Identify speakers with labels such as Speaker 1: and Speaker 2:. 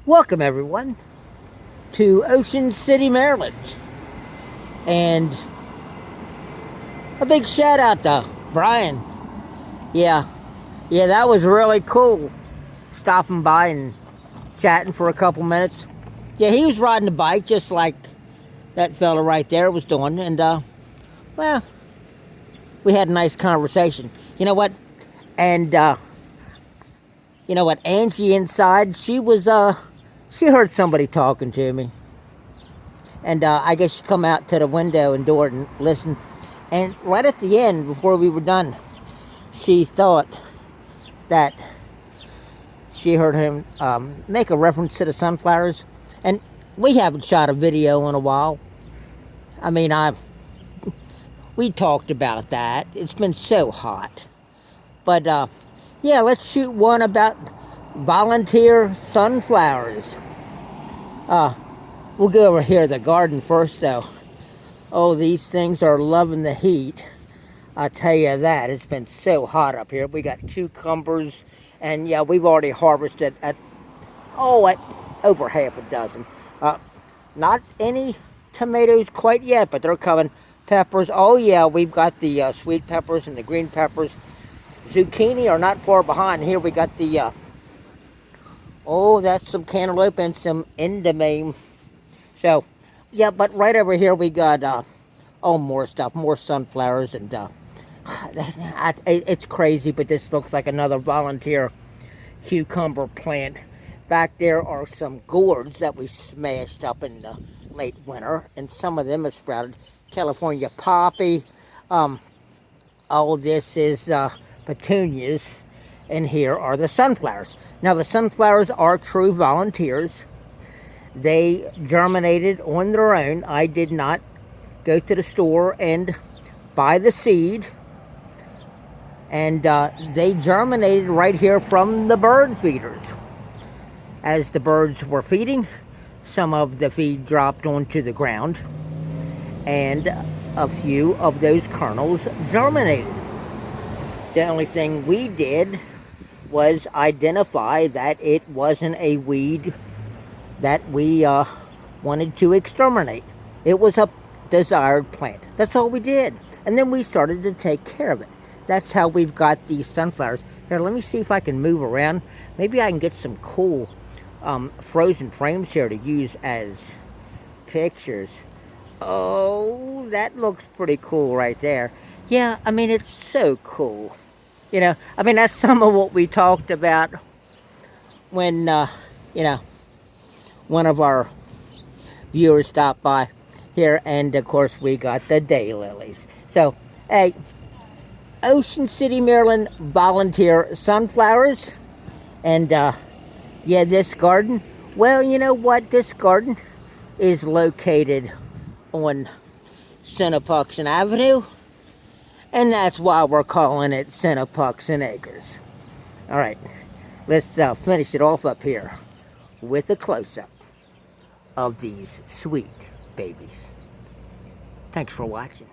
Speaker 1: Welcome, everyone, to Ocean City, Maryland. And a big shout out to Brian. Yeah, yeah, that was really cool. Stopping by and chatting for a couple minutes. Yeah, he was riding a bike just like that fella right there was doing. And, well, we had a nice conversation. You know what? And, you know what? Angie inside, she heard somebody talking to me. And I guess she come out to the window and door and listen. And right at the end, before we were done, she thought that she heard him make a reference to the sunflowers. And we haven't shot a video in a while. I mean, we talked about that. It's been so hot. But yeah, let's shoot one about volunteer sunflowers. We'll go over here to the garden first, though. Oh, these things are loving the heat. I tell you that. It's been so hot up here. We got cucumbers, and yeah, we've already harvested at over half a dozen. Not any tomatoes quite yet, but they're coming. Peppers. Oh yeah, we've got the sweet peppers and the green peppers. Zucchini are not far behind. Here we got the that's some cantaloupe and some endamine. So, yeah, but right over here we got, more stuff, more sunflowers, and it's crazy, but this looks like another volunteer cucumber plant. Back there are some gourds that we smashed up in the late winter, and some of them have sprouted. California poppy. All this is petunias, and here are the sunflowers. Now, the sunflowers are true volunteers. They germinated on their own. I did not go to the store and buy the seed. And they germinated right here from the bird feeders. As the birds were feeding, some of the feed dropped onto the ground, and a few of those kernels germinated. The only thing we did was identify that it wasn't a weed that we wanted to exterminate. It was a desired plant. That's all we did. And then we started to take care of it. That's how we've got these sunflowers. Here, let me see if I can move around. Maybe I can get some cool frozen frames here to use as pictures. Oh, that looks pretty cool right there. Yeah, I mean, it's so cool. You know, I mean, that's some of what we talked about when, one of our viewers stopped by here, and of course we got the daylilies. So, hey, Ocean City, Maryland volunteer sunflowers, and yeah, this garden. Well, you know what? This garden is located on Sinepuxent Avenue, and that's why we're calling it Sinepuxent Acres. All right, let's finish it off up here with a close-up of these sweet babies. Thanks for watching.